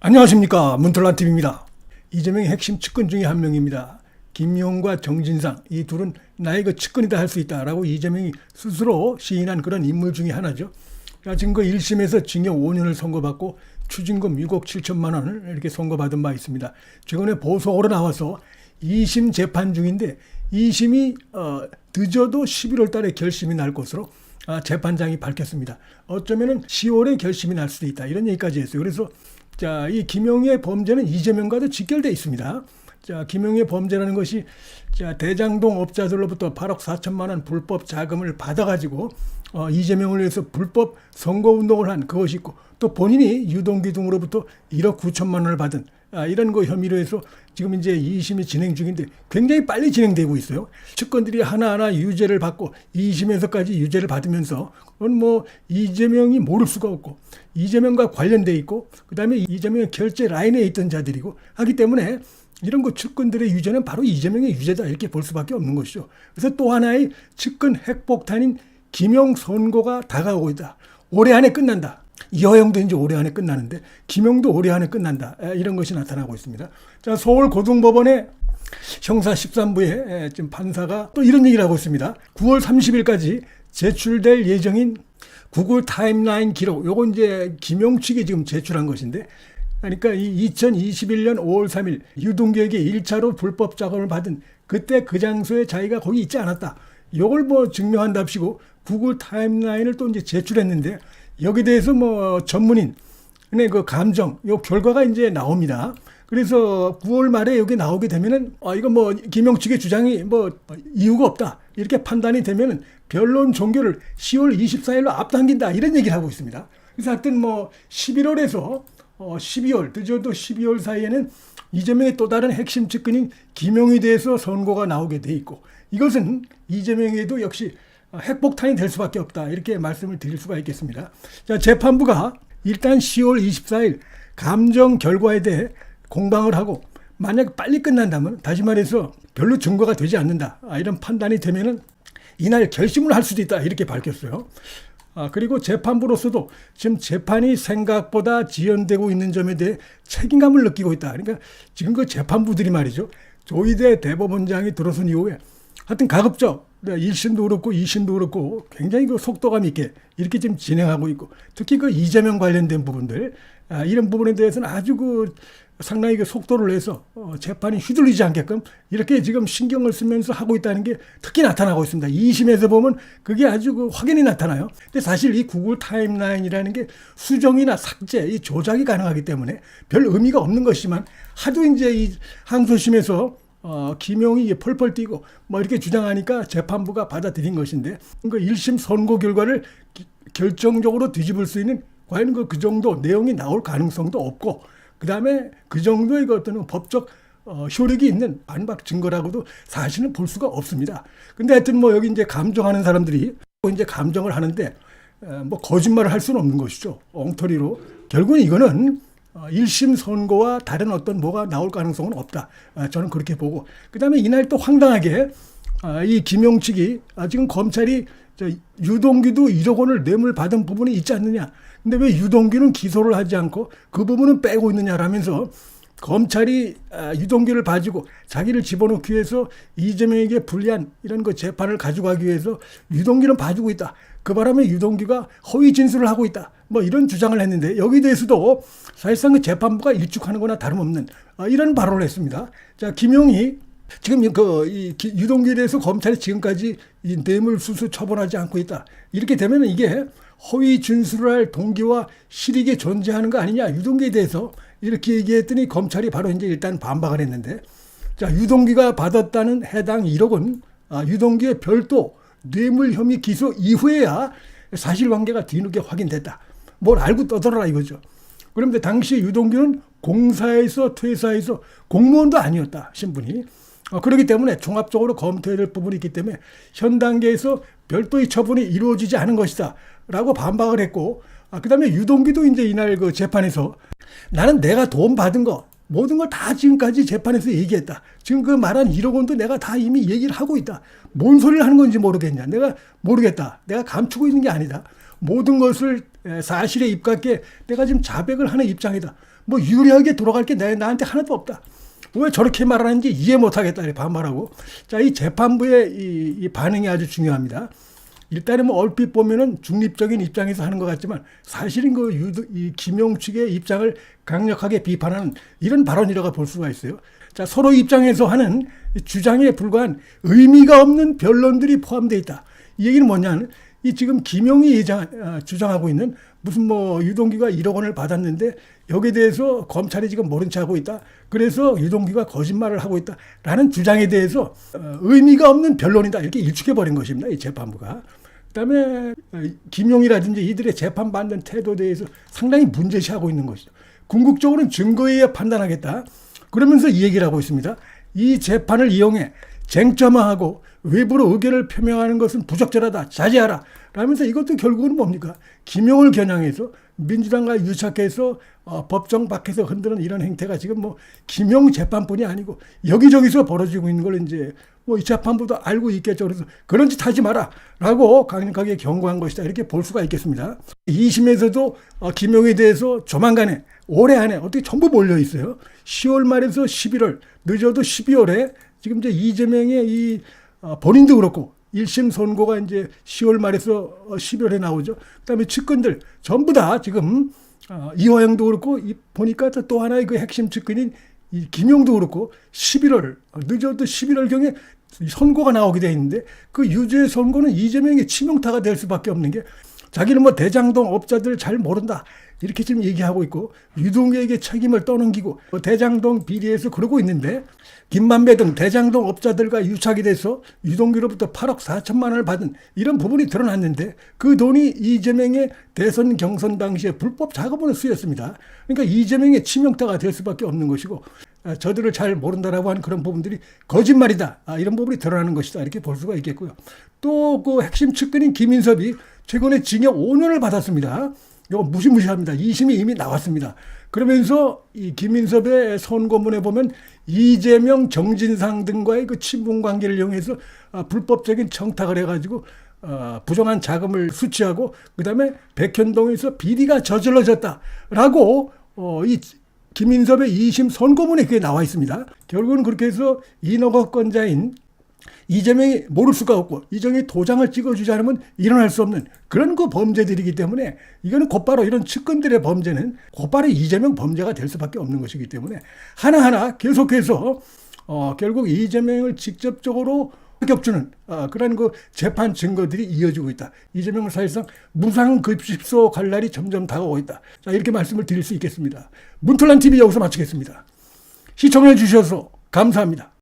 안녕하십니까, 문틀란TV입니다. 이재명의 핵심 측근 중에 한 명입니다. 김용과 정진상, 이 둘은 나의 그 측근이다 할 수 있다라고 이재명이 스스로 시인한 그런 인물 중에 하나죠. 지금 그 1심에서 징역 5년을 선고받고 추징금 6억 7천만 원을 이렇게 선고받은 바 있습니다. 최근에 보석으로 나와서 2심 재판 중인데 2심이 늦어도 11월 달에 결심이 날 것으로 재판장이 밝혔습니다. 어쩌면은 10월에 결심이 날 수도 있다, 이런 얘기까지 했어요. 그래서 이 김용의 범죄는 이재명과도 직결되어 있습니다. 김용의 범죄라는 것이 대장동 업자들로부터 8억 4천만 원 불법 자금을 받아가지고 이재명을 위해서 불법 선거운동을 한 그것이 있고, 또 본인이 유동규 등으로부터 1억 9천만 원을 받은 이런 거 혐의로 해서 지금 이제 2심이 진행 중인데 굉장히 빨리 진행되고 있어요. 측근들이 하나하나 유죄를 받고 2심에서까지 유죄를 받으면서 그건 뭐 이재명이 모를 수가 없고, 이재명과 관련돼 있고, 그 다음에 이재명의 결제 라인에 있던 자들이고 하기 때문에 이런 거 측근들의 유죄는 바로 이재명의 유죄다, 이렇게 볼 수밖에 없는 것이죠. 그래서 또 하나의 측근 핵폭탄인 김용 선고가 다가오고 있다. 올해 안에 끝난다. 여영도 이제 올해 안에 끝나는데 김용도 올해 안에 끝난다, 이런 것이 나타나고 있습니다. 서울고등법원의 형사 13부에 지금 판사가 또 이런 얘기를 하고 있습니다. 9월 30일까지 제출될 예정인 구글 타임라인 기록, 요건 이제 김용 측이 지금 제출한 것인데, 그러니까 이 2021년 5월 3일 유동규에게 1차로 불법 자금을 받은 그때 그 장소에 자기가 거기 있지 않았다, 요걸 뭐 증명한답시고 구글 타임라인을 또 이제 제출했는데, 여기 대해서 뭐 전문인의 그 감정, 요 결과가 이제 나옵니다. 그래서 9월 말에 여기 나오게 되면은 이거 뭐 김용 측의 주장이 뭐 이유가 없다, 이렇게 판단이 되면은 변론 종결을 10월 24일로 앞당긴다, 이런 얘기를 하고 있습니다. 그래서 하여튼 뭐 11월에서 12월, 늦어도 12월 사이에는 이재명의 또 다른 핵심 측근인 김용에 대해서 선고가 나오게 돼 있고, 이것은 이재명에도 역시 핵폭탄이 될 수밖에 없다, 이렇게 말씀을 드릴 수가 있겠습니다. 재판부가 일단 10월 24일 감정 결과에 대해 공방을 하고, 만약 빨리 끝난다면, 다시 말해서 별로 증거가 되지 않는다, 이런 판단이 되면은 이날 결심을 할 수도 있다, 이렇게 밝혔어요. 그리고 재판부로서도 지금 재판이 생각보다 지연되고 있는 점에 대해 책임감을 느끼고 있다. 그러니까 지금 그 재판부들이 말이죠, 조희대 대법원장이 들어선 이후에 하여튼 가급적 1심도 그렇고 2심도 그렇고 굉장히 그 속도감 있게 이렇게 지금 진행하고 있고, 특히 그 이재명 관련된 부분들, 이런 부분에 대해서는 아주 그 상당히 그 속도를 내서 재판이 휘둘리지 않게끔 이렇게 지금 신경을 쓰면서 하고 있다는 게 특히 나타나고 있습니다. 2심에서 보면 그게 아주 그 확연히 나타나요. 근데 사실 이 구글 타임라인이라는 게 수정이나 삭제, 이 조작이 가능하기 때문에 별 의미가 없는 것이지만, 하도 이제 이 항소심에서 김용이 펄펄 뛰고 뭐 이렇게 주장하니까 재판부가 받아들인 것인데, 그 1심 선고 결과를 결정적으로 뒤집을 수 있는 과연 그 정도 내용이 나올 가능성도 없고, 그 다음에 그 정도의 그 어떤 법적 효력이 있는 반박 증거라고도 사실은 볼 수가 없습니다. 근데 하여튼 뭐 여기 이제 감정하는 사람들이 이제 감정을 하는데 뭐 거짓말을 할 수는 없는 것이죠. 엉터리로. 결국은 이거는 1심 선고와 다른 어떤 뭐가 나올 가능성은 없다, 저는 그렇게 보고, 그 다음에 이날 또 황당하게 이 김용 측이 지금 검찰이 유동규도 1억 원을 뇌물 받은 부분이 있지 않느냐, 근데 왜 유동규는 기소를 하지 않고 그 부분은 빼고 있느냐라면서 검찰이 유동규를 봐주고 자기를 집어넣기 위해서 이재명에게 불리한 이런 그 재판을 가져가기 위해서 유동규는 봐주고 있다, 그 바람에 유동규가 허위 진술을 하고 있다, 뭐 이런 주장을 했는데, 여기에 대해서도 사실상 그 재판부가 일축하는 거나 다름없는 이런 발언을 했습니다. 김용이 지금 이 유동규에 대해서 검찰이 지금까지 이 뇌물수수 처벌하지 않고 있다, 이렇게 되면 이게 허위 진술을 할 동기와 실익이 존재하는 거 아니냐, 유동규에 대해서 이렇게 얘기했더니 검찰이 바로 이제 일단 반박을 했는데, 유동규가 받았다는 해당 1억 원, 유동규의 별도 뇌물 혐의 기소 이후에야 사실관계가 뒤늦게 확인됐다, 뭘 알고 떠들어라 이거죠. 그런데 당시 유동규는 공사에서 퇴사해서 공무원도 아니었다, 신분이. 그렇기 때문에 종합적으로 검토해야 될 부분이 있기 때문에 현 단계에서 별도의 처분이 이루어지지 않은 것이다 라고 반박을 했고, 그 다음에 유동규도 이제 이날 그 재판에서 나는 내가 돈 받은 거 모든 걸 다 지금까지 재판에서 얘기했다, 지금 그 말한 1억 원도 내가 다 이미 얘기를 하고 있다, 뭔 소리를 하는 건지 모르겠냐, 내가 모르겠다, 내가 감추고 있는 게 아니다, 모든 것을 사실에 입각해 내가 지금 자백을 하는 입장이다. 뭐 유리하게 돌아갈 게 나한테 하나도 없다. 왜 저렇게 말하는지 이해 못하겠다 이렇게 반발하고. 자, 이 재판부의 이 반응이 아주 중요합니다. 일단은 뭐 얼핏 보면은 중립적인 입장에서 하는 것 같지만 사실은 이 김용 측의 입장을 강력하게 비판하는 이런 발언이라고 볼 수가 있어요. 자, 서로 입장에서 하는 주장에 불과한 의미가 없는 변론들이 포함되어 있다. 이 얘기는 뭐냐면 이 지금 김용이 주장하고 있는 무슨 뭐 유동규가 1억 원을 받았는데 여기에 대해서 검찰이 지금 모른 체 하고 있다. 그래서 유동규가 거짓말을 하고 있다라는 주장에 대해서 의미가 없는 변론이다. 이렇게 일축해버린 것입니다. 이 재판부가. 그다음에 김용이라든지 이들의 재판받는 태도에 대해서 상당히 문제시하고 있는 것이죠. 궁극적으로는 증거에 의해 판단하겠다. 그러면서 이 얘기를 하고 있습니다. 이 재판을 이용해 쟁점화하고 외부로 의견을 표명하는 것은 부적절하다. 자제하라. 라면서 이것도 결국은 뭡니까? 김용을 겨냥해서 민주당과 유착해서 법정 밖에서 흔드는 이런 행태가 지금 뭐 김용 재판뿐이 아니고 여기저기서 벌어지고 있는 걸 이제 뭐 이 재판부도 알고 있겠죠. 그래서 그런 짓 하지 마라. 라고 강력하게 경고한 것이다. 이렇게 볼 수가 있겠습니다. 2심에서도 김용에 대해서 조만간에 올해 안에 어떻게 전부 몰려 있어요. 10월 말에서 11월, 늦어도 12월에 지금 이제 이재명의 이 본인도 그렇고 1심 선고가 이제 10월 말에서 12월에 나오죠. 그다음에 측근들 전부 다 지금 이화영도 그렇고 보니까 또 하나의 그 핵심 측근인 이 김용도 그렇고 11월 늦어도 11월경에 선고가 나오게 돼 있는데 그 유죄 선고는 이재명의 치명타가 될 수밖에 없는 게 자기는 뭐 대장동 업자들 잘 모른다. 이렇게 지금 얘기하고 있고 유동규에게 책임을 떠넘기고 대장동 비리에서 그러고 있는데 김만배 등 대장동 업자들과 유착이 돼서 유동규로부터 8억 4천만 원을 받은 이런 부분이 드러났는데 그 돈이 이재명의 대선 경선 당시에 불법 자금으로 쓰였습니다. 그러니까 이재명의 치명타가 될 수밖에 없는 것이고 저들을 잘 모른다라고 하는 그런 부분들이 거짓말이다. 이런 부분이 드러나는 것이다. 이렇게 볼 수가 있겠고요. 또 그 핵심 측근인 김인섭이 최근에 징역 5년을 받았습니다. 이거 무시무시합니다. 2심이 이미 나왔습니다. 그러면서 이 김인섭의 선고문에 보면 이재명, 정진상 등과의 그 친분 관계를 이용해서 불법적인 청탁을 해가지고 부정한 자금을 수취하고 그다음에 백현동에서 비리가 저질러졌다라고 이 김인섭의 2심 선고문에 그게 나와 있습니다. 결국은 그렇게 해서 인허가권자인 이재명이 모를 수가 없고 이재명이 도장을 찍어주지 않으면 일어날 수 없는 그런 그 범죄들이기 때문에 이거는 곧바로 이런 측근들의 범죄는 곧바로 이재명 범죄가 될 수밖에 없는 것이기 때문에 하나하나 계속해서 결국 이재명을 직접적으로 겹주는 그런 그 재판 증거들이 이어지고 있다. 이재명은 사실상 무상급식소 갈 날이 점점 다가오고 있다. 자, 이렇게 말씀을 드릴 수 있겠습니다. 문틀란 TV 여기서 마치겠습니다. 시청해 주셔서 감사합니다.